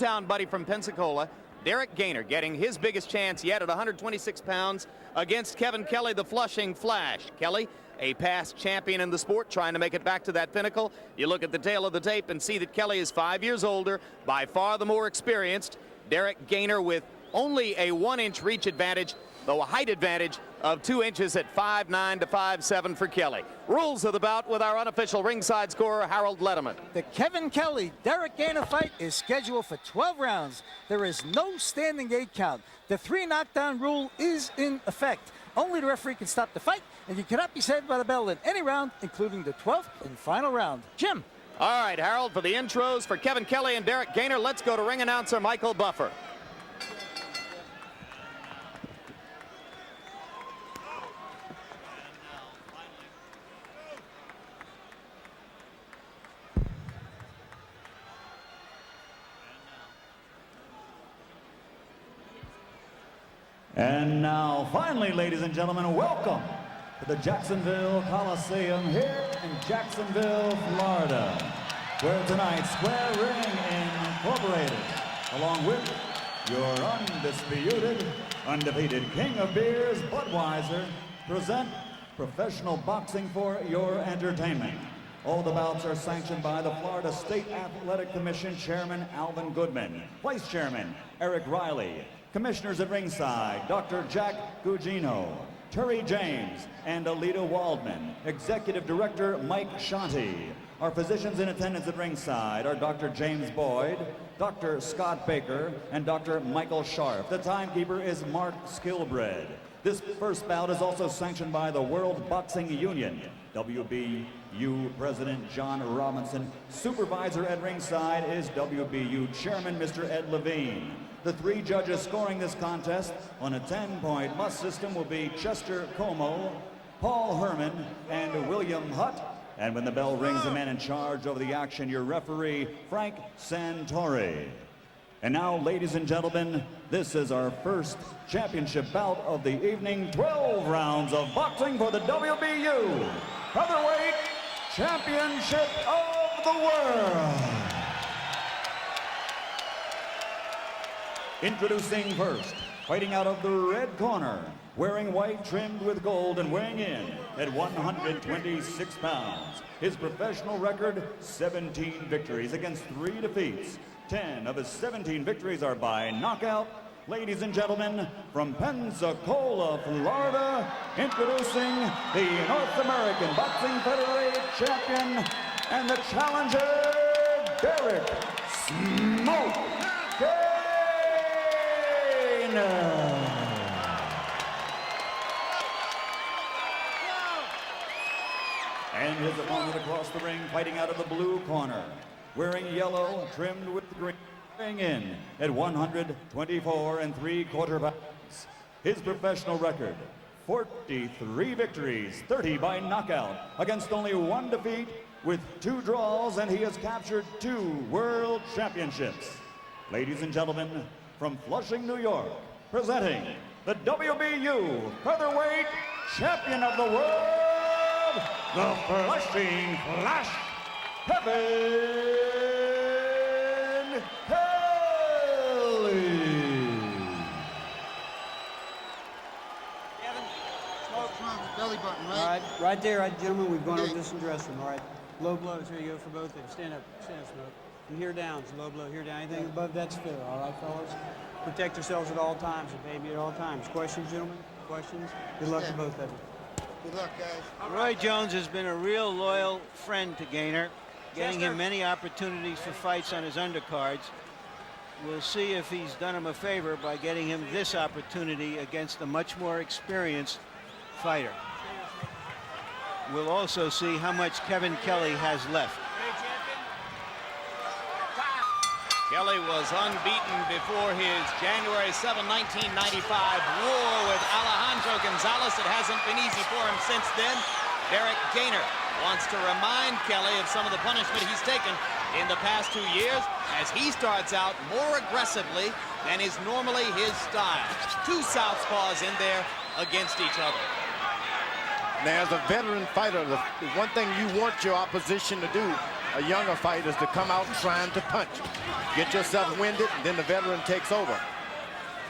hometown buddy from Pensacola, Derrick Gainer, getting his biggest chance yet at 126 pounds against Kevin Kelley, the Flushing Flash. Kelley, a past champion in the sport, trying to make it back to that pinnacle. You look at the tail of the tape and see that Kelley is 5 years older, by far the more experienced. Derrick Gainer with only a 1-inch reach advantage, though a height advantage of 2 inches at 5'9" to 5'7" for Kelley. Rules of the bout with our unofficial ringside scorer, Harold Letterman. The Kevin Kelley Derrick Gainer fight is scheduled for 12 rounds. There is no standing 8 count. The 3 knockdown rule is in effect. Only the referee can stop the fight, and you cannot be saved by the bell in any round, including the 12th and final round. Jim. All right, Harold, for the intros for Kevin Kelley and Derrick Gainer, let's go to ring announcer Michael Buffer. And now, finally, ladies and gentlemen, welcome to the Jacksonville Coliseum here in Jacksonville, Florida, where tonight's Square Ring Incorporated, along with your undefeated king of beers, Budweiser, present professional boxing for your entertainment. All the bouts are sanctioned by the Florida State Athletic Commission Chairman Alvin Goodman, Vice Chairman Eric Riley, Commissioners at ringside, Dr. Jack Gugino, Terry James, and Alita Waldman. Executive Director Mike Shanti. Our physicians in attendance at ringside are Dr. James Boyd, Dr. Scott Baker, and Dr. Michael Sharp. The timekeeper is Mark Skillbred. This first bout is also sanctioned by the World Boxing Union. WBU President John Robinson. Supervisor at ringside is WBU Chairman Mr. Ed Levine. The 3 judges scoring this contest on a 10-point must system will be Chester Como, Paul Herman, and William Hutt. And when the bell rings, the man in charge over the action, your referee, Frank Santori. And now, ladies and gentlemen, this is our first championship bout of the evening. 12 rounds of boxing for the WBU Featherweight Championship of the World. Introducing first, fighting out of the red corner, wearing white trimmed with gold and weighing in at 126 pounds. His professional record, 17 victories against 3 defeats. 10 of his 17 victories are by knockout. Ladies and gentlemen, from Pensacola, Florida, introducing the North American Boxing Featherweight champion and the challenger, Derrick Smoke And his opponent across the ring, fighting out of the blue corner, wearing yellow, trimmed with green, weighing in at 124 3/4 pounds. His professional record, 43 victories, 30 by knockout, against only 1 defeat, with 2 draws, and he has captured 2 world championships. Ladies and gentlemen, from Flushing, New York, presenting the WBU Featherweight Champion of the World, the Flushing Flash, Kevin Kelley. Kevin, smoke from the belly button, right? All right, right there, gentlemen, we've gone over this and dressed them, all right? Low blows, here you go for both of them. Stand up, Smoke. From here down, it's low blow, here down. Anything above that's fair, all right, fellas? Protect yourselves at all times, and baby at all times. Questions, gentlemen? Questions? Good luck to both of you. Good luck, guys. Roy Jones has been a real loyal friend to Gainer, getting him many opportunities for fights on his undercards. We'll see if he's done him a favor by getting him this opportunity against a much more experienced fighter. We'll also see how much Kevin Kelley has left. Kelley was unbeaten before his January 7, 1995 war with Alejandro Gonzalez. It hasn't been easy for him since then. Derrick Gainer wants to remind Kelley of some of the punishment he's taken in the past 2 years as he starts out more aggressively than is normally his style. 2 southpaws in there against each other. Now, as a veteran fighter, the one thing you want your opposition to do a younger fighter is to come out trying to punch. Get yourself winded, and then the veteran takes over.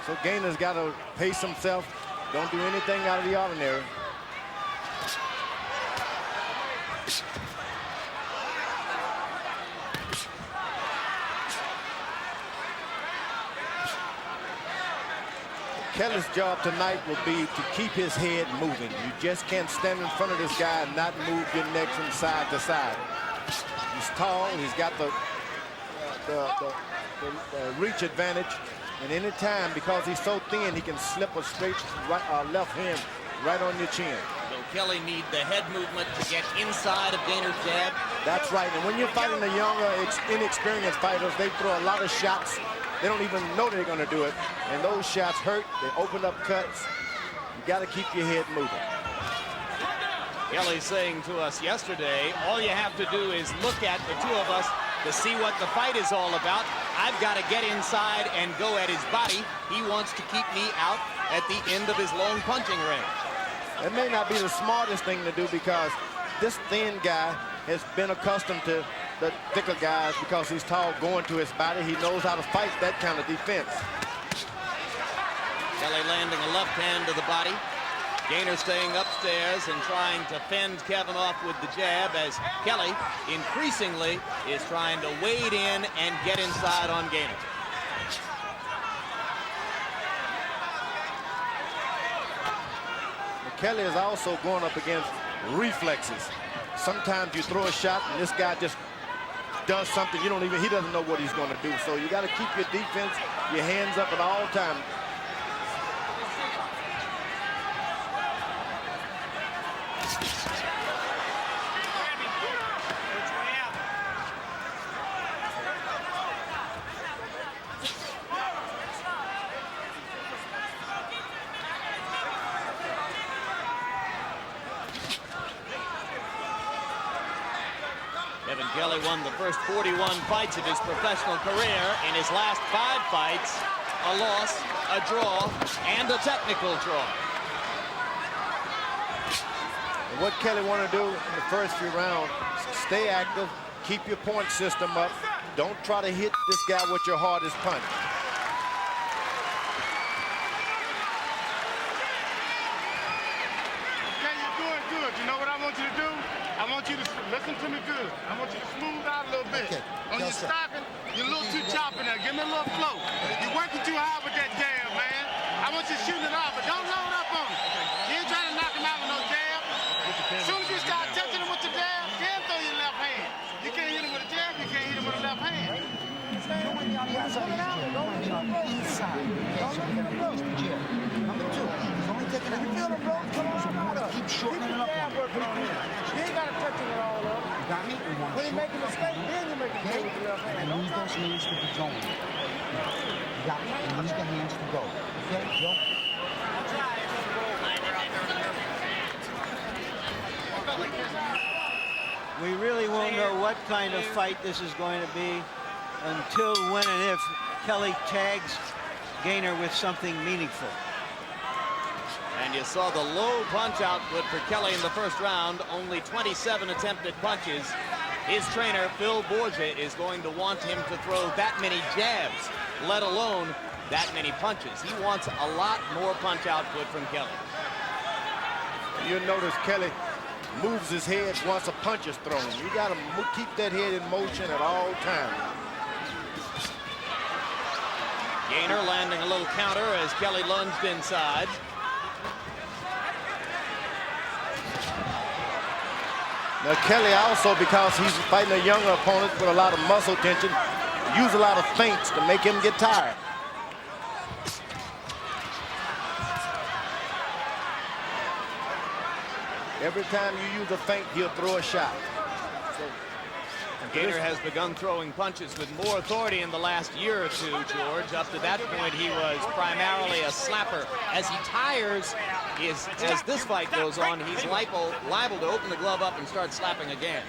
So Gainer's got to pace himself. Don't do anything out of the ordinary. Kelley's job tonight will be to keep his head moving. You just can't stand in front of this guy and not move your neck from side to side. He's tall. He's got the reach advantage. And any time, because he's so thin, he can slip a straight right, left hand right on your chin. So Kelley need the head movement to get inside of Gainer's jab. That's right. And when you're fighting the younger, inexperienced fighters, they throw a lot of shots. They don't even know they're going to do it. And those shots hurt. They open up cuts. You got to keep your head moving. Kelley saying to us yesterday, all you have to do is look at the two of us to see what the fight is all about. I've got to get inside and go at his body. He wants to keep me out at the end of his long punching range. It may not be the smartest thing to do, because this thin guy has been accustomed to the thicker guys because he's tall, going to his body. He knows how to fight that kind of defense. Kelley landing a left hand to the body. Gainer staying upstairs and trying to fend Kevin off with the jab, as Kelley increasingly is trying to wade in and get inside on Gainer. Kelley is also going up against reflexes. Sometimes you throw a shot and this guy just does something he doesn't know what he's going to do. So you got to keep your defense, your hands up at all times. Kelley won the first 41 fights of his professional career. In his last 5 fights, a loss, a draw, and a technical draw. And what Kelley want to do in the first few rounds, stay active, keep your point system up. Don't try to hit this guy with your hardest punch. Okay, you're doing good. You know what I want you to do? I want you to listen to me good. I want you to smooth out a little bit. Okay. On your stopping, you're a little too choppy now. Give me a little flow. You're working too hard with that jab, man. I want you shooting it off, but don't load up on it. You ain't trying to knock him out with no jab. As soon as you start touching him with the jab, then throw your left hand. You can't hit him with a jab, you can't hit him with a left hand. Number 2, he's only taking a feel the road, come on, keep shortening it up on him. You ain't got to touch it all up. You got me? We want When to you make a mistake, then you make a mistake with your left hand. and use those knees to be going. You got me? And use the hands to go. Okay, go. We really won't know what kind of fight this is going to be until when and if Kelley tags Gainer with something meaningful. And you saw the low punch output for Kelley in the first round, only 27 attempted punches. His trainer, Phil Borgia, is going to want him to throw that many jabs, let alone that many punches. He wants a lot more punch output from Kelley. You'll notice Kelley moves his head once a punch is thrown. You got to keep that head in motion at all times. Gainer landing a little counter as Kelley lunged inside. Now Kelley also, because he's fighting a younger opponent with a lot of muscle tension, use a lot of feints to make him get tired. Every time you use a feint, he'll throw a shot. So, Gainer has begun throwing punches with more authority in the last year or two, George. Up to that point, he was primarily a slapper. As he tires, as this fight goes on, he's liable to open the glove up and start slapping again.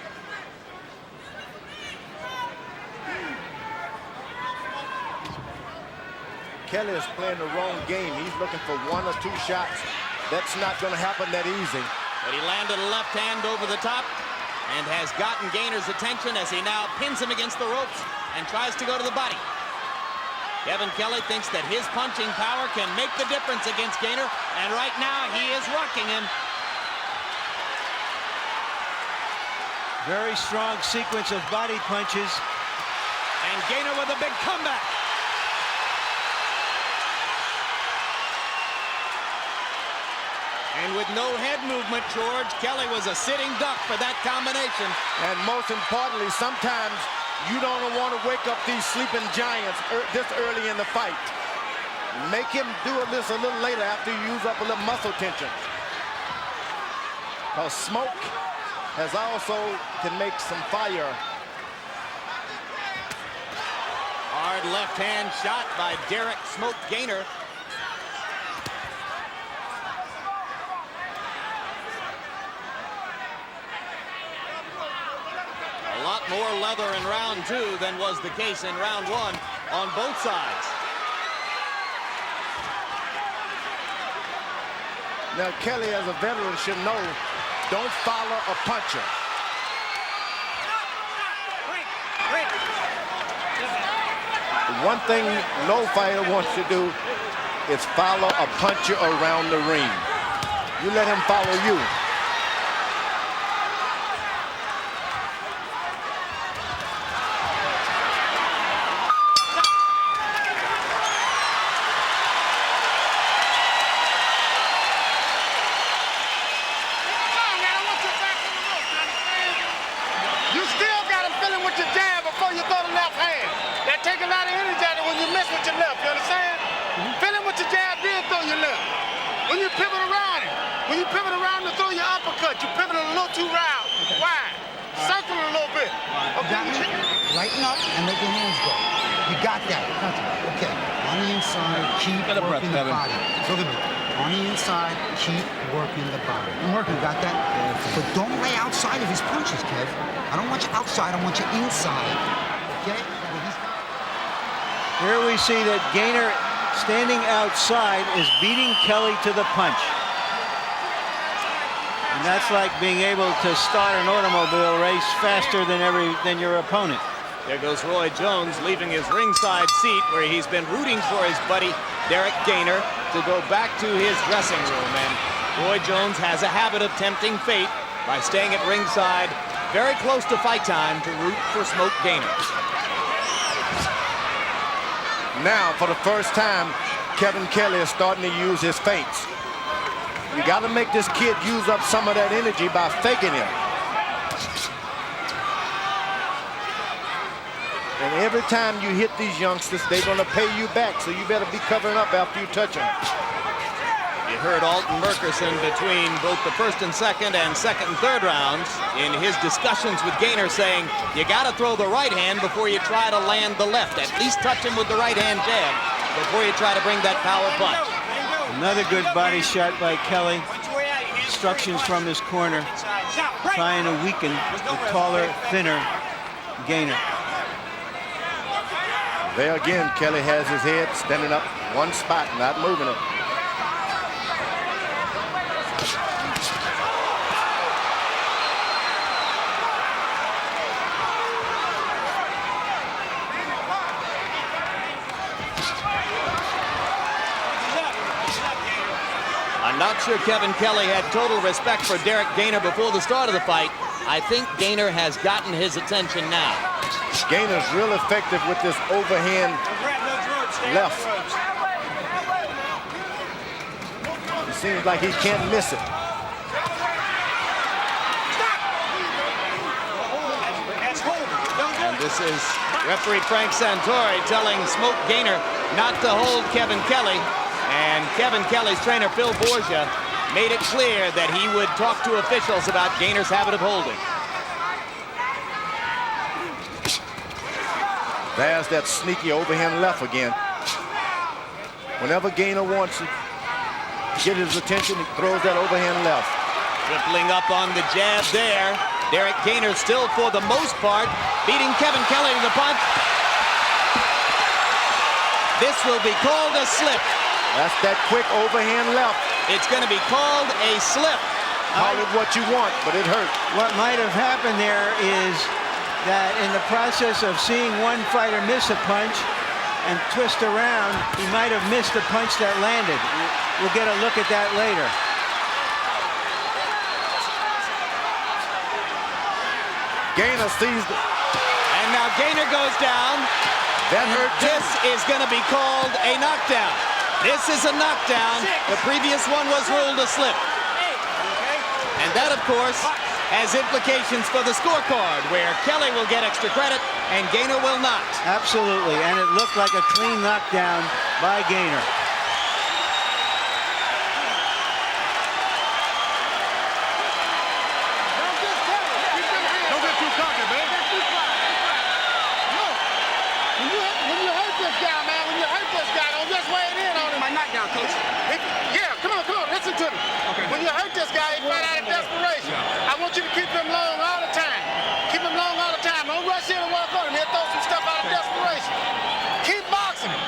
Kelley is playing the wrong game. He's looking for 1 or 2 shots. That's not going to happen that easy. But he landed a left hand over the top. and has gotten Gainer's attention as he now pins him against the ropes and tries to go to the body. Kevin Kelley thinks that his punching power can make the difference against Gainer, and right now he is rocking him. Very strong sequence of body punches. And Gainer with a big comeback. And with no head movement, George, Kelley was a sitting duck for that combination. And most importantly, sometimes you don't want to wake up these sleeping giants this early in the fight. Make him do this a little later after you use up a little muscle tension. Because smoke has also can make some fire. Hard left hand shot by Derrick "Smoke" Gainer. A lot more leather in round 2 than was the case in round 1 on both sides. Now Kelley, as a veteran, should know, don't follow a puncher. One thing no fighter wants to do is follow a puncher around the ring. You let him follow you. You pivot a little too wide. Circle a little bit. Okay. Lighten up and let your hands go. You got that. Okay. On the inside, keep working the body. Look at me. On the inside, keep working the body. You got that? But don't lay outside of his punches, Kev. I don't want you outside. I want you inside. Okay? Here we see that Gainer, standing outside, is beating Kelley to the punch. And that's like being able to start an automobile race faster than your opponent. There goes Roy Jones, leaving his ringside seat where he's been rooting for his buddy Derrick Gainer to go back to his dressing room. And Roy Jones has a habit of tempting fate by staying at ringside very close to fight time to root for Smoke Gainer. Now, for the first time, Kevin Kelley is starting to use his feints. You got to make this kid use up some of that energy by faking him. And every time you hit these youngsters, they're going to pay you back, so you better be covering up after you touch them. You heard Alton Murkerson between both the first and second and third rounds in his discussions with Gainer saying, you got to throw the right hand before you try to land the left. At least touch him with the right hand jab before you try to bring that power punch. Another good body shot by Kelley. Instructions from his corner, trying to weaken the taller, thinner Gainer. There again, Kelley has his head standing up one spot, not moving it. I'm not sure Kevin Kelley had total respect for Derrick Gainer before the start of the fight. I think Gainer has gotten his attention now. Gainer's real effective with this overhand left. It seems like he can't miss it. And this is referee Frank Santori telling Smoke Gainer not to hold Kevin Kelley. And Kevin Kelley's trainer, Phil Borgia, made it clear that he would talk to officials about Gainer's habit of holding. There's that sneaky overhand left again. Whenever Gainer wants to get his attention, he throws that overhand left. Tripling up on the jab there. Derrick Gainer still, for the most part, beating Kevin Kelley to the punch. This will be called a slip. That's that quick overhand left. It's going to be called a slip. Call it what you want, but it hurt. What might have happened there is that in the process of seeing one fighter miss a punch and twist around, he might have missed the punch that landed. We'll get a look at that later. Gainer sees the... And now Gainer goes down. That hurt. This is going to be called a knockdown. This is a knockdown. The previous one was ruled a slip. And that, of course, has implications for the scorecard, where Kelley will get extra credit and Gainer will not. Absolutely, and it looked like a clean knockdown by Gainer. Don't get too cocky, man. Look, when you hurt this guy, man, when you hurt this guy, don't just weigh it in on him. My knockdown, coach. Yeah, come on, listen to me. Okay. When you hurt this guy, he fight out of desperation. I want you to keep him long all the time. Keep him long all the time. Don't rush in and walk on him. He'll throw some stuff out of desperation. Keep boxing him.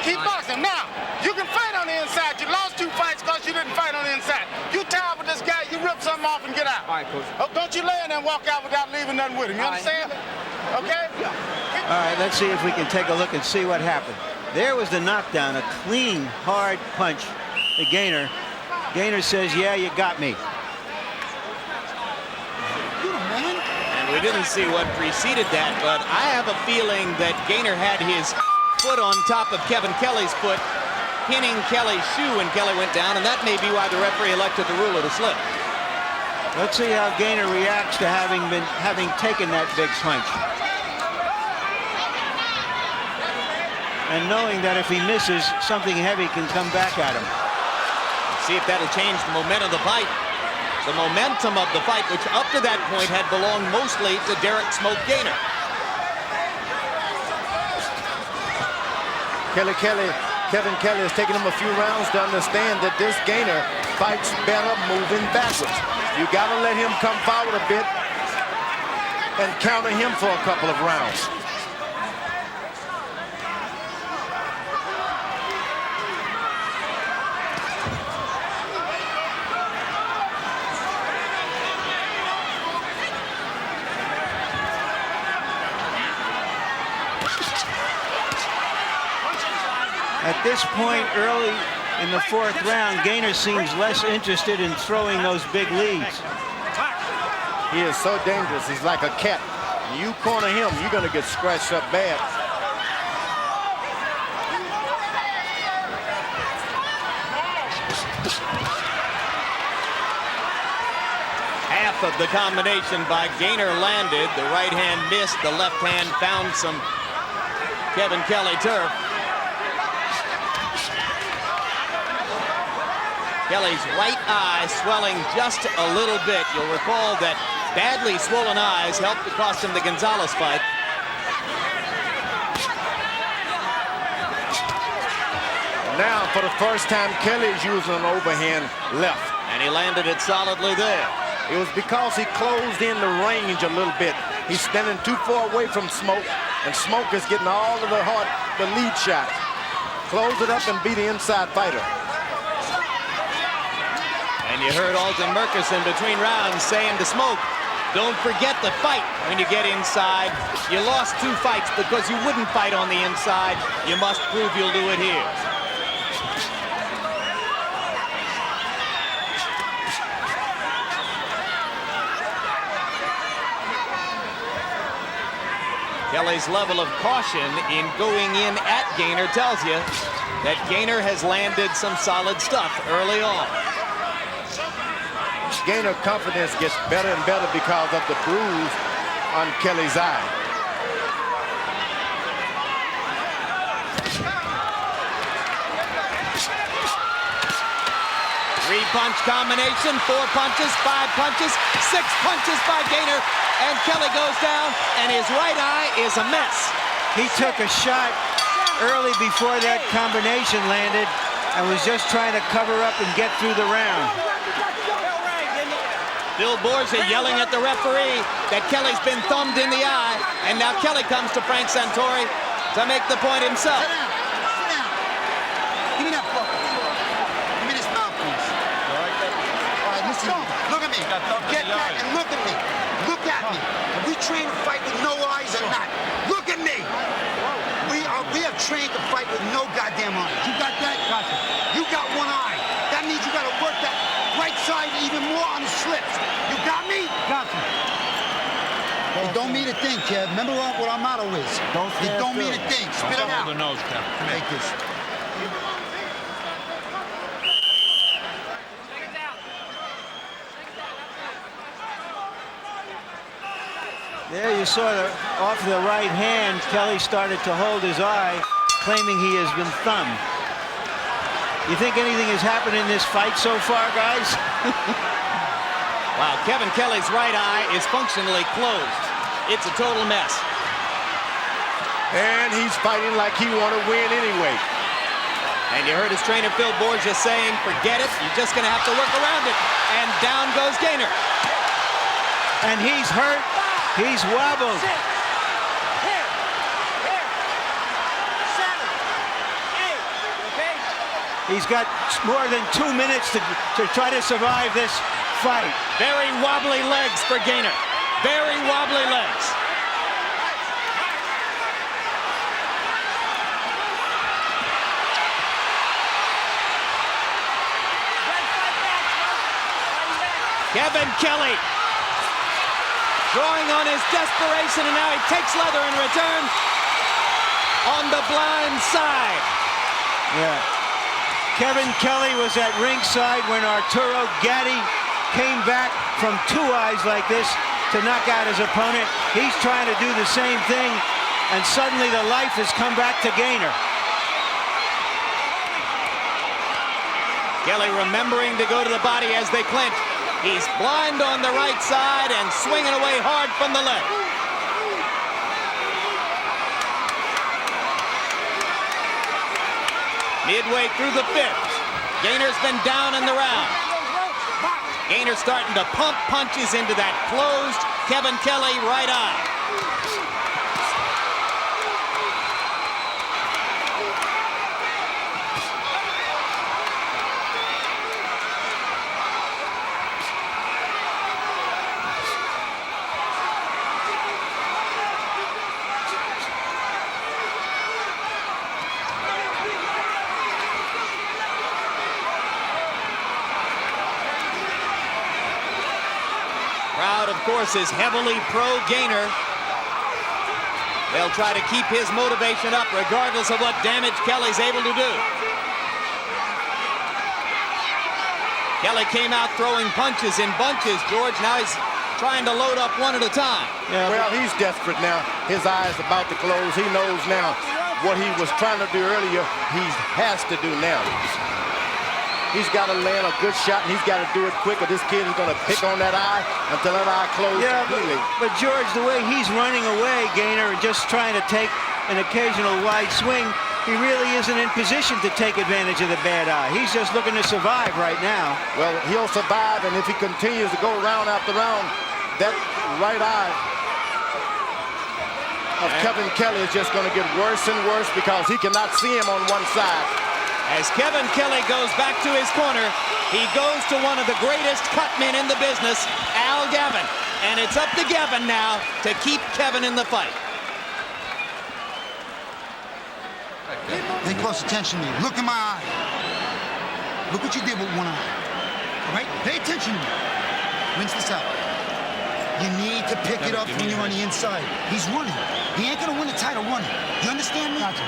Keep boxing him. Now, you can fight on the inside. You lost 2 fights because you didn't fight on the inside. You tired with this guy, you rip something off and get out. All right, coach. Oh, don't you lay in there and walk out without leaving nothing with him. You understand? Okay? All right, let's see if we can take a look and see what happened. There was the knockdown, a clean, hard punch to Gainer. Gainer says, yeah, you got me. And we didn't see what preceded that, but I have a feeling that Gainer had his foot on top of Kevin Kelley's foot, pinning Kelley's shoe when Kelley went down, and that may be why the referee elected to rule it a slip. Let's see how Gainer reacts to having taken that big punch. And knowing that if he misses, something heavy can come back at him. See if that'll change the momentum of the fight. The momentum of the fight, which up to that point had belonged mostly to Derrick "Smoke" Gainer. Kevin Kelley has taken him a few rounds to understand that this Gainer fights better moving backwards. You got to let him come forward a bit and counter him for a couple of rounds. At this point, early in the 4th round, Gainer seems less interested in throwing those big leads. He is so dangerous. He's like a cat. You corner him, you're going to get scratched up bad. Half of the combination by Gainer landed. The right hand missed. The left hand found some Kevin Kelley turf. Kelley's right eye swelling just a little bit. You'll recall that badly swollen eyes helped to cost him the Gonzalez fight. Now, for the first time, Kelley's using an overhand left. And he landed it solidly there. It was because he closed in the range a little bit. He's standing too far away from Smoke, and Smoke is getting all of the lead shots. Close it up and be the inside fighter. And you heard Alton Murkison between rounds saying to Smoke, don't forget the fight when you get inside. You lost 2 fights because you wouldn't fight on the inside. You must prove you'll do it here. Kelley's level of caution in going in at Gainer tells you that Gainer has landed some solid stuff early on. Gainer confidence gets better and better because of the bruise on Kelley's eye. Three-punch combination, 4 punches, 5 punches, 6 punches by Gainer, and Kelley goes down, and his right eye is a mess. He took a shot early before that combination landed and was just trying to cover up and get through the round. Bill Borgia yelling at the referee that Kelley's been thumbed in the eye, and now Kelley comes to Frank Santori to make the point himself. Sit down. Give me that book. Give me this mouthpiece. All right, listen. Look at me. Get back and look at me. Look at me. Are we trained to fight with no eyes or not? Look at me. We have trained to fight with no goddamn eyes. You got that? Gotcha. You got one eye. That means you got to work that right side even more on the slips. You got me? Gotcha. It don't mean a thing, Kev. Remember what our motto is. It don't mean a thing. Spit it out. The nose, Kev. Take this. There you saw off the right hand, Kelley started to hold his eye, claiming he has been thumbed. You think anything has happened in this fight so far, guys? Wow, Kevin Kelley's right eye is functionally closed. It's a total mess. And he's fighting like he want to win anyway. And you heard his trainer, Phil Borgia, saying, forget it, you're just going to have to work around it. And down goes Gainer. And he's hurt. He's wobbled. He's got more than 2 minutes to try to survive this fight. Very wobbly legs for Gainer. Very wobbly legs. Kevin Kelley drawing on his desperation, and now he takes leather in return on the blind side. Yeah. Kevin Kelley was at ringside when Arturo Gatti came back from 2 eyes like this to knock out his opponent. He's trying to do the same thing, and suddenly the life has come back to Gainer. Kelley remembering to go to the body as they clinch. He's blind on the right side and swinging away hard from the left. Midway through the 5th, Gainer's been down in the round. Gainer starting to pump punches into that closed Kevin Kelley right eye. Crowd, of course, is heavily pro-Gainer. They'll try to keep his motivation up regardless of what damage Kelley's able to do. Kelley came out throwing punches in bunches, George. Now he's trying to load up one at a time. Yeah, well, he's desperate now. His eye's about to close. He knows now what he was trying to do earlier, he has to do now. He's got to land a good shot, and he's got to do it quick, or this kid is going to pick on that eye until that eye closes completely. But George, the way he's running away, Gainer, and just trying to take an occasional wide swing, he really isn't in position to take advantage of the bad eye. He's just looking to survive right now. Well, he'll survive, and if he continues to go round after round, that right eye of Kevin Kelley is just going to get worse and worse because he cannot see him on one side. As Kevin Kelley goes back to his corner, he goes to one of the greatest cutmen in the business, Al Gavin. And it's up to Gavin now to keep Kevin in the fight. Pay close attention to me. Look in my eye. Look what you did with one eye. All right? Pay attention to me. Rinse this out. You need to pick it up when you're on the inside. He's running. He ain't going to win the title running. You understand me? Gotcha.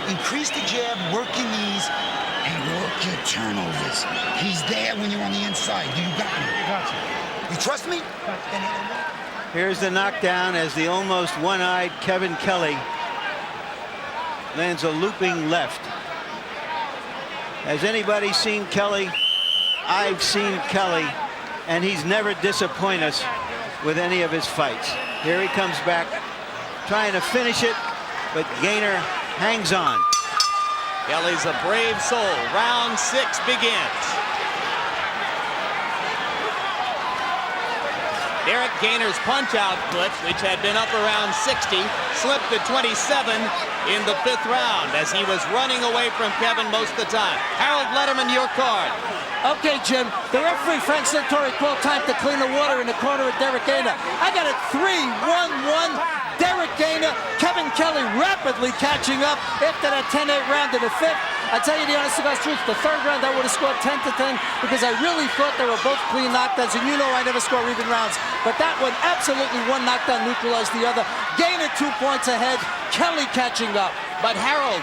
Increase the jab, work your knees, and work your turnovers. He's there when you're on the inside. Do you got me? Gotcha. You trust me? Gotcha. Here's the knockdown as the almost one-eyed Kevin Kelley lands a looping left. Has anybody seen Kelley? I've seen Kelley, and he's never disappointed us with any of his fights. Here he comes back, trying to finish it, but Gainer hangs on. Kelley's a brave soul. Round 6 begins. Derrick Gainer's punch output, which had been up around 60, slipped to 27 in the 5th round as he was running away from Kevin most of the time. Harold Letterman, your card. Okay, Jim, the referee, Frank Santori, called time to clean the water in the corner of Derrick Gainer. I got it 3-1-1. Derrick Gainer, Kevin Kelley rapidly catching up after that 10-8 round in the 5th. I tell you the honest to God's truth, the 3rd round I would have scored 10-10 because I really thought they were both clean knockdowns, and you know I never score even rounds. But that one, absolutely one knockdown neutralized the other. Gainer 2 points ahead, Kelley catching up. But Harold,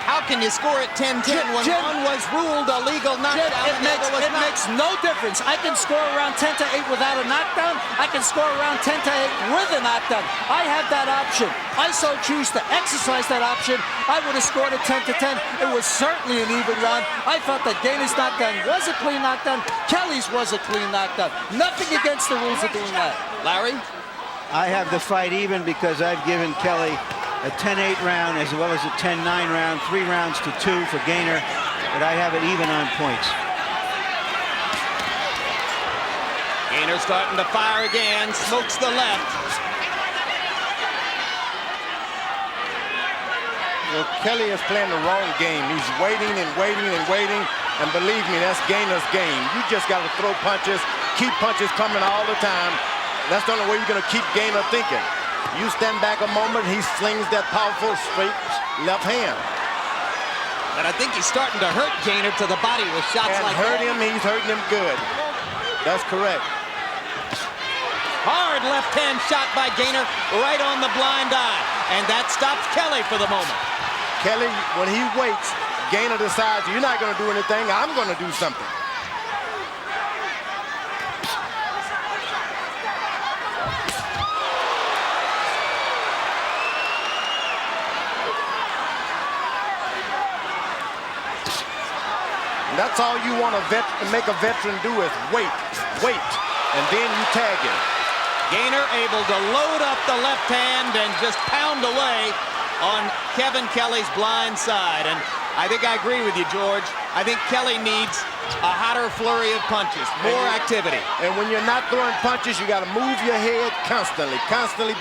how can you score at 10-10 when Jim, one was ruled a legal knockdown? It makes no difference. I can score around 10-8 without a knockdown. I can score around 10-8 with a knockdown. I have that option. I so choose to exercise that option. I would have scored at 10-10. It was certainly an even round. I felt that Gainer's knockdown was a clean knockdown. Kelley's was a clean knockdown. Nothing against the rules of doing that. Larry? I have the fight even because I've given Kelley a 10-8 round as well as a 10-9 round, 3 rounds to 2 for Gainer, but I have it even on points. Gainer starting to fire again, smokes the left. Well, Kelley is playing the wrong game. He's waiting and waiting and waiting, and believe me, that's Gainer's game. You just got to throw punches, keep punches coming all the time. That's the only way you're going to keep Gainer thinking. You stand back a moment, he slings that powerful straight left hand. But I think he's starting to hurt Gainer to the body with shots like that. He's hurting him good. That's correct. Hard left hand shot by Gainer right on the blind eye. And that stops Kelley for the moment. Kelley, when he waits, Gainer decides, you're not going to do anything, I'm going to do something. That's all you want to make a veteran do is wait, and then you tag him. Gainer able to load up the left hand and just pound away on Kevin Kelley's blind side. And I think I agree with you, George. I think Kelley needs a hotter flurry of punches, more activity. And when you're not throwing punches, you got to move your head constantly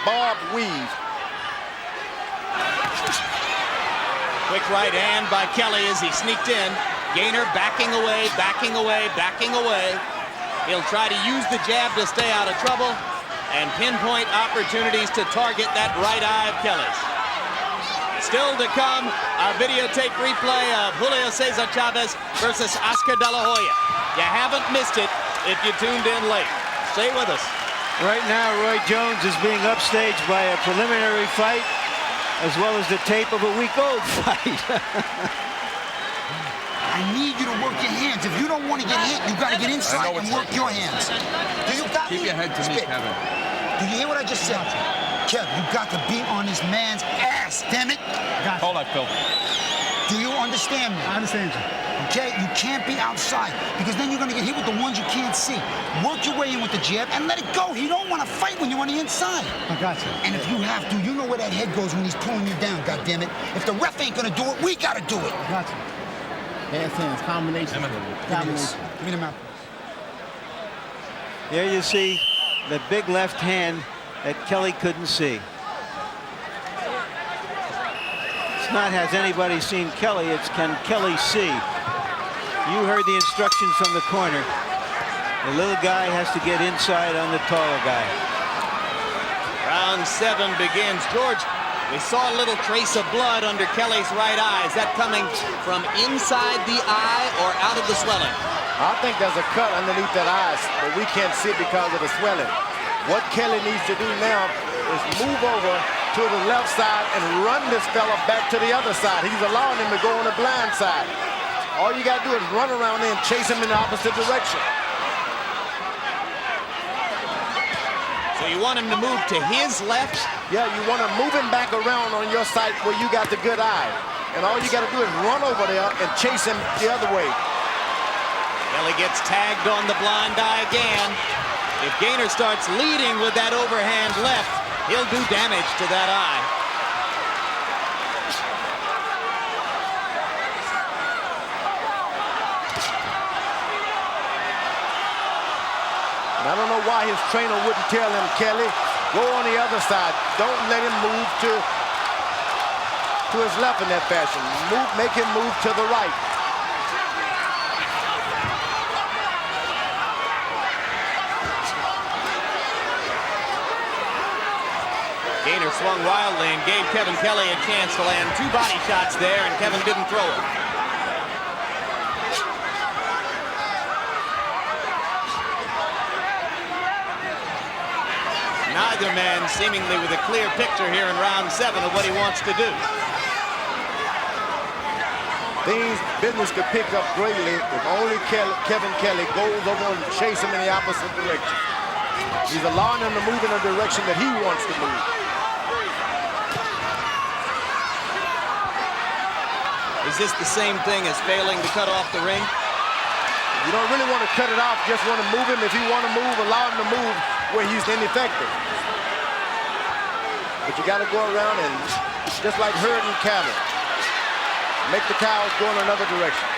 bob, weave. Quick right hand by Kelley as he sneaked in. Gainer backing away, backing away, backing away. He'll try to use the jab to stay out of trouble and pinpoint opportunities to target that right eye of Kelley's. Still to come, our videotape replay of Julio Cesar Chavez versus Oscar De La Hoya. You haven't missed it if you tuned in late. Stay with us. Right now, Roy Jones is being upstaged by a preliminary fight as well as the tape of a week-old fight. I need you to work your hands. If you don't want to get hit, you got to get inside and work your hands. Do you got me? Keep your head to me, Kevin. Do you hear what I just said? Kev, you got to beat on this man's ass, damn it. Hold on, Phil. Do you understand me? I understand you. Okay, you can't be outside because then you're going to get hit with the ones you can't see. Work your way in with the jab and let it go. You don't want to fight when you're on the inside. I got you. And if you have to, you know where that head goes when he's pulling you down, goddammit. If the ref ain't going to do it, we got to do it. I got you. Hands, combination. Combination. Give me the mouth. There you see the big left hand that Kelley couldn't see. It's not has anybody seen Kelley, it's can Kelley see. You heard the instructions from the corner. The little guy has to get inside on the taller guy. Round 7 begins. George, we saw a little trace of blood under Kelley's right eye. Is that coming from inside the eye or out of the swelling? I think there's a cut underneath that eye, but we can't see it because of the swelling. What Kelley needs to do now is move over to the left side and run this fella back to the other side. He's allowing him to go on the blind side. All you got to do is run around there and chase him in the opposite direction. So you want him to move to his left? Yeah, you want to move him back around on your side where you got the good eye. And all you got to do is run over there and chase him the other way. Kelley gets tagged on the blind eye again. If Gainer starts leading with that overhand left, he'll do damage to that eye. And I don't know why his trainer wouldn't tell him, Kelley, go on the other side. Don't let him move to his left in that fashion. Make him move to the right. Gainer swung wildly and gave Kevin Kelley a chance to land 2 body shots there, and Kevin didn't throw it. Neither man seemingly with a clear picture here in round 7 of what he wants to do. Things business could pick up greatly if only Kevin Kelley goes over and chase him in the opposite direction. He's allowing him to move in a direction that he wants to move. Is this the same thing as failing to cut off the ring? You don't really want to cut it off, just want to move him. If you want to move, allow him to move where he's ineffective. But you got to go around and, just like herding cattle, make the cows go in another direction.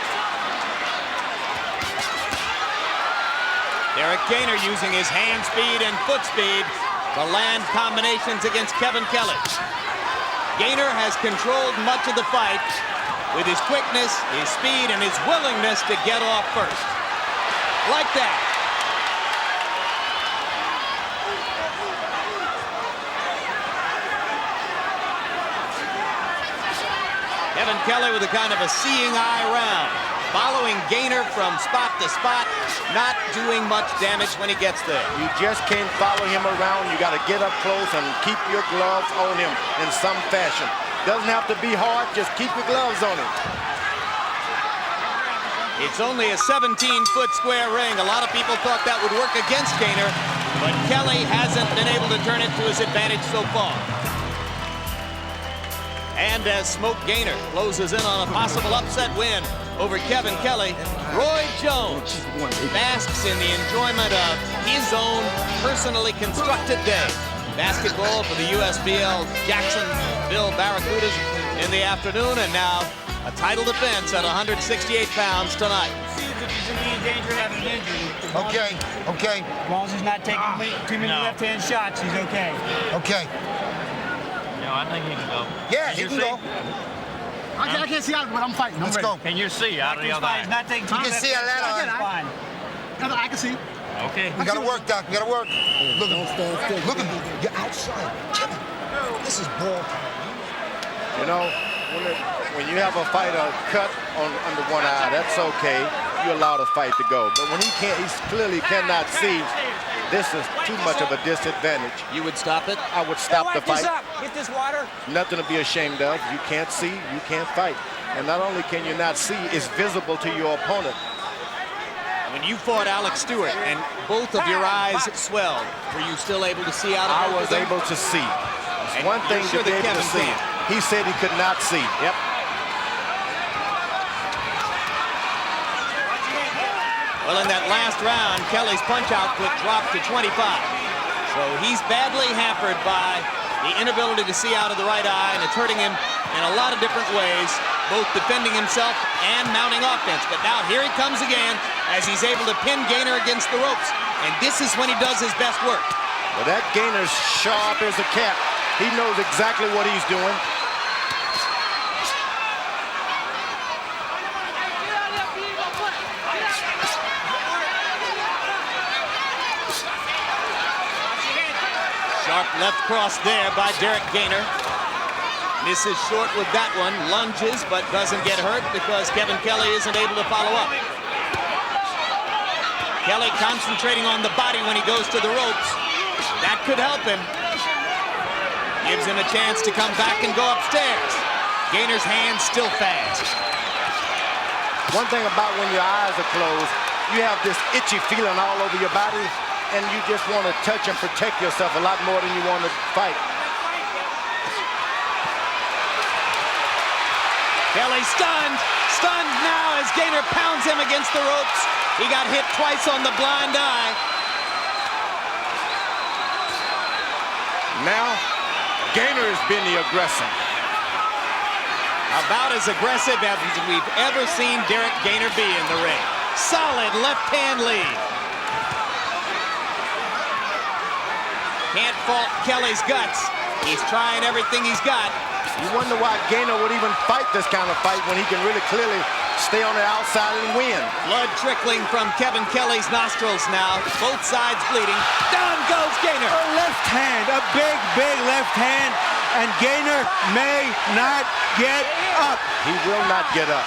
Derrick Gainer using his hand speed and foot speed to land combinations against Kevin Kelley. Gainer has controlled much of the fight with his quickness, his speed, and his willingness to get off first. Like that. Kevin Kelley with a kind of a seeing eye round, following Gainer from spot to spot, not doing much damage when he gets there. You just can't follow him around. You got to get up close and keep your gloves on him in some fashion. Doesn't have to be hard, just keep your gloves on him. It's only a 17-foot square ring. A lot of people thought that would work against Gainer, but Kelley hasn't been able to turn it to his advantage so far. And as Smoke Gainer closes in on a possible upset win over Kevin Kelley, Roy Jones basks in the enjoyment of his own personally constructed day. Basketball for the USBL Jacksonville Barracudas in the afternoon, and now a title defense at 168 pounds tonight. Okay, okay. As long as he's not taking too many left-hand shots, he's okay. Okay. No, I think he can go. Yeah, he can go. I can't see out, but I'm fighting. Let's go. Can you see out of the other He's eye? not taking too many You can see a left-hand lot shots, of he's fine. I can see. Okay. We gotta work, Doc. We gotta work. Look at me. Look at me. You're outside. Kevin, this is ball time. You know, when you have a fighter cut under one eye, that's okay. You allow the fight to go. But when he clearly cannot see, this is too much of a disadvantage. You would stop it? I would stop the fight. Get this water. Nothing to be ashamed of. You can't see, you can't fight. And not only can you not see, it's visible to your opponent. When you fought Alex Stewart and both of your eyes swelled, were you still able to see out of I was able to see. It's one thing to be able to see. He said he could not see. Yep. Well, in that last round, Kelley's punch output dropped to 25. So he's badly hampered by the inability to see out of the right eye, and it's hurting him in a lot of different ways, both defending himself and mounting offense. But now here he comes again as he's able to pin Gainer against the ropes. And this is when he does his best work. Well, that Gainer's sharp as a cat. He knows exactly what he's doing. Sharp left cross there by Derrick Gainer. Misses short with that one, lunges, but doesn't get hurt because Kevin Kelley isn't able to follow up. Kelley concentrating on the body when he goes to the ropes. That could help him. Gives him a chance to come back and go upstairs. Gainer's hands still fast. One thing about when your eyes are closed, you have this itchy feeling all over your body, and you just want to touch and protect yourself a lot more than you want to fight. Kelley stunned now as Gainer pounds him against the ropes. He got hit twice on the blind eye. Now, Gainer has been the aggressor. About as aggressive as we've ever seen Derrick Gainer be in the ring. Solid left-hand lead. Can't fault Kelley's guts. He's trying everything he's got. You wonder why Gainer would even fight this kind of fight when he can really clearly stay on the outside and win. Blood trickling from Kevin Kelley's nostrils now. Both sides bleeding. Down goes Gainer. A left hand, a big, big left hand, and Gainer may not get up. He will not get up.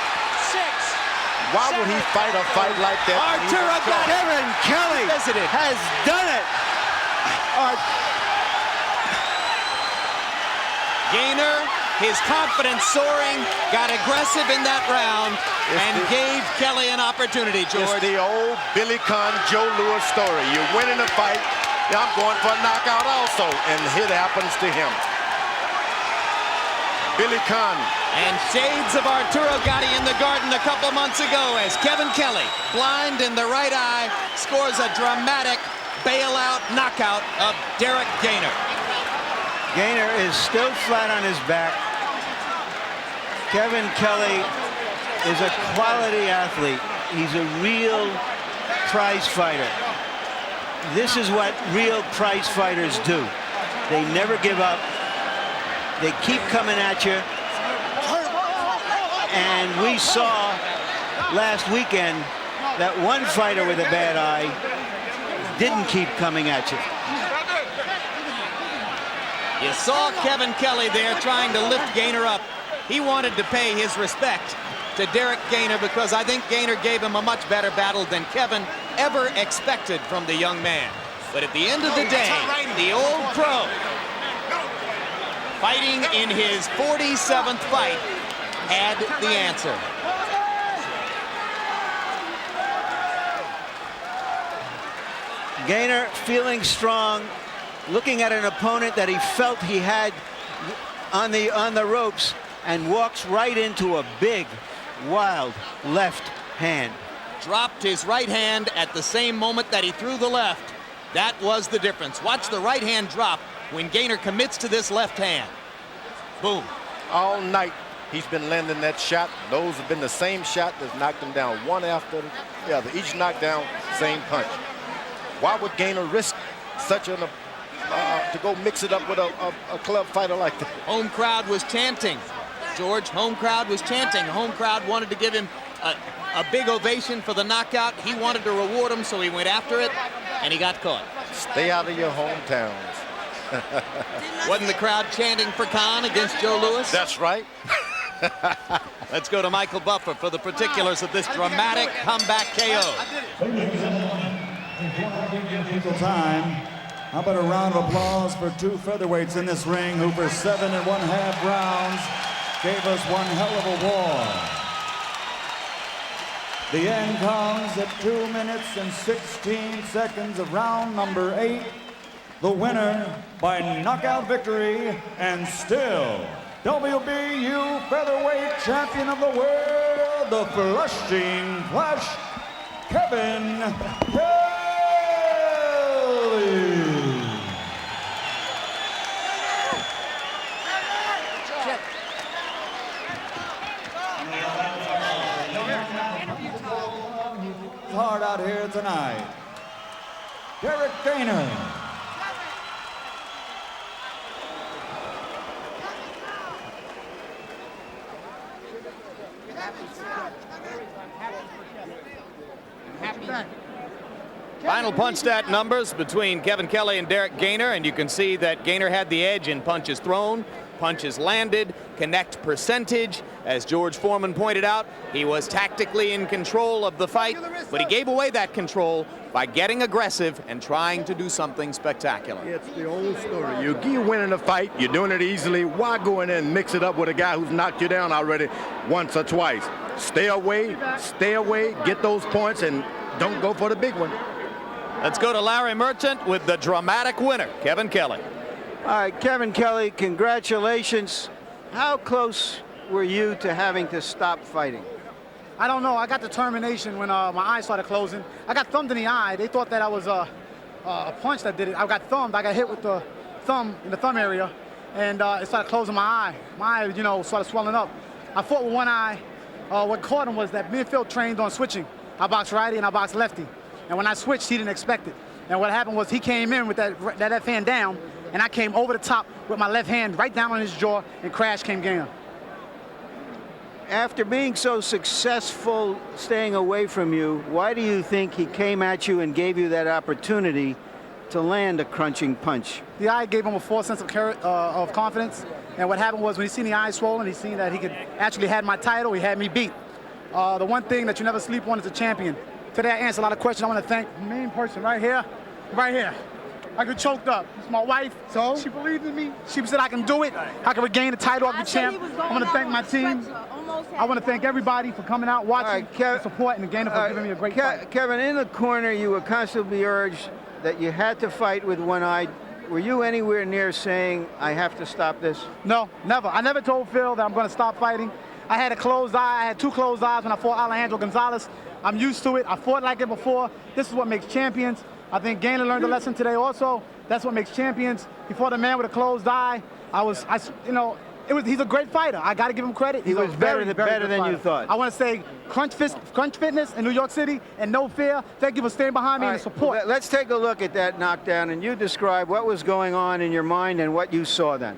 Why would he fight a fight like that? Arturo got Kevin Kelley has done it. Gainer, his confidence soaring, got aggressive in that round and gave Kelley an opportunity, George. It's the old Billy Conn, Joe Louis story. You're winning a fight, I'm going for a knockout also, and it happens to him. Billy Conn. And shades of Arturo Gatti in the Garden a couple months ago as Kevin Kelley, blind in the right eye, scores a dramatic bailout knockout of Derrick Gainer. Gainer is still flat on his back. Kevin Kelley is a quality athlete. He's a real prize fighter. This is what real prize fighters do. They never give up. They keep coming at you. And we saw last weekend that one fighter with a bad eye didn't keep coming at you. You saw Kevin Kelley there trying to lift Gainer up. He wanted to pay his respect to Derrick Gainer because I think Gainer gave him a much better battle than Kevin ever expected from the young man. But at the end of the day, the old pro, fighting in his 47th fight, had the answer. Gainer feeling strong, looking at an opponent that he felt he had on the ropes, and walks right into a big, wild left hand. Dropped his right hand at the same moment that he threw the left. That was the difference. Watch the right hand drop when Gainer commits to this left hand. Boom. All night he's been landing that shot. Those have been the same shot that's knocked him down one after the other. Each knockdown, same punch. Why would Gainer risk such an to go mix it up with a club fighter like that? Home crowd was chanting. George, home crowd was chanting. Home crowd wanted to give him a big ovation for the knockout. He wanted to reward him, so he went after it, and he got caught. Stay out of your hometowns. Wasn't the crowd chanting for Conn against Joe Louis? That's right. Let's go to Michael Buffer for the particulars of this dramatic comeback KO. Equal time. How about a round of applause for two featherweights in this ring who for 7.5 rounds gave us one hell of a war. The end comes at 2 minutes and 16 seconds of round number 8. The winner by knockout victory and still WBU featherweight champion of the world, the Flushing Flash, Kevin Kelley. Hard out here tonight. Derrick Gainer. Final punch stat numbers between Kevin Kelley and Derrick Gainer, and you can see that Gainer had the edge in punches thrown, punches landed, connect percentage. As George Foreman pointed out, he was tactically in control of the fight, but he gave away that control by getting aggressive and trying to do something spectacular. It's the old story. You're winning a fight, you're doing it easily. Why go in there and mix it up with a guy who's knocked you down already once or twice? Stay away, get those points, and don't go for the big one. Let's go to Larry Merchant with the dramatic winner, Kevin Kelley. All right, Kevin Kelley, congratulations. How close were you to having to stop fighting? I don't know. I got determination when my eyes started closing. I got thumbed in the eye. They thought that I was a punch that did it. I got thumbed. I got hit with the thumb in the thumb area, and it started closing my eye. My eye, you know, started swelling up. I fought with one eye. What caught him was that midfield trained on switching. I boxed righty and I boxed lefty. And when I switched, he didn't expect it. And what happened was he came in with that left hand down, and I came over the top with my left hand right down on his jaw, and crash came Gainer. After being so successful staying away from you, why do you think he came at you and gave you that opportunity to land a crunching punch? The eye gave him a false sense of confidence, and what happened was when he seen the eye swollen, he seen that he could actually had my title, he had me beat. The one thing that you never sleep on is a champion. Today I answered a lot of questions. I want to thank the main person right here. I get choked up. It's my wife. So she believed in me. She said I can do it. I can regain the title of the champ. I want to thank my team. I want to thank everybody for coming out, watching, supporting, and Gainer for giving me a great fight. Kevin, in the corner, you were constantly urged that you had to fight with one eye. Were you anywhere near saying, I have to stop this? No, never. I never told Phil that I'm going to stop fighting. I had a closed eye. I had 2 closed eyes when I fought Alejandro Gonzalez. I'm used to it. I fought like it before. This is what makes champions. I think Gainer learned a lesson today also. That's what makes champions. He fought a man with a closed eye. He's a great fighter. I got to give him credit. He was better than you thought. I want to say Crunch Fitness in New York City and No Fear. Thank you for staying behind me and the support. Let's take a look at that knockdown, and you describe what was going on in your mind and what you saw then.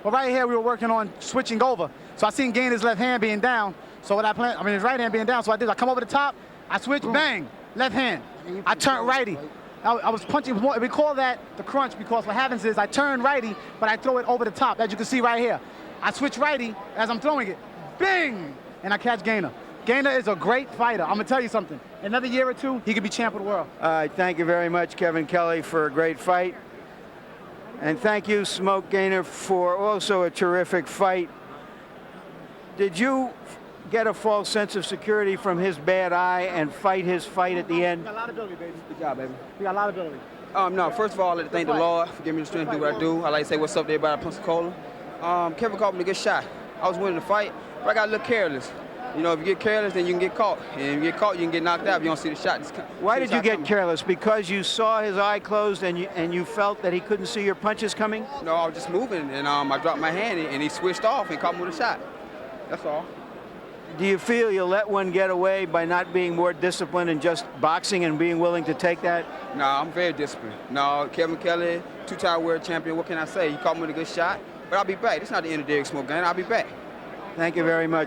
Well, right here we were working on switching over. So I seen Gainer's left hand being down. So what his right hand being down. So I come over the top, I switch, bang, left hand. I turned righty. I was punching. We call that the crunch because what happens is I turn righty, but I throw it over the top, as you can see right here. I switch righty as I'm throwing it, bing, and I catch Gainer. Gainer is a great fighter. I'm gonna tell you something. Another year or 2, he could be champ of the world. All right, thank you very much, Kevin Kelley, for a great fight. And thank you, Smoke Gainer, for also a terrific fight. Did you get a false sense of security from his bad eye and fight his fight at the end? We got a lot of ability, baby. Good job, baby. We got a lot of ability. No, first of all, I'd like to thank the Lord for giving me the strength to do what I do. I like to say what's up to everybody at Pensacola. Kevin called me a good shot. I was winning the fight, but I got a little careless. You know, if you get careless, then you can get caught. And if you get caught, you can get knocked out if you don't see the shot. Why did you get careless? Because you saw his eye closed and you felt that he couldn't see your punches coming? No, I was just moving, and I dropped my hand, and he switched off and caught me with a shot. That's all. Do you feel you let one get away by not being more disciplined and just boxing and being willing to take that? No, I'm very disciplined. No, Kevin Kelley, 2-time world champion, what can I say? You caught me with a good shot, but I'll be back. It's not the end of Derrick Smoke Gainer. I'll be back. Thank you very much.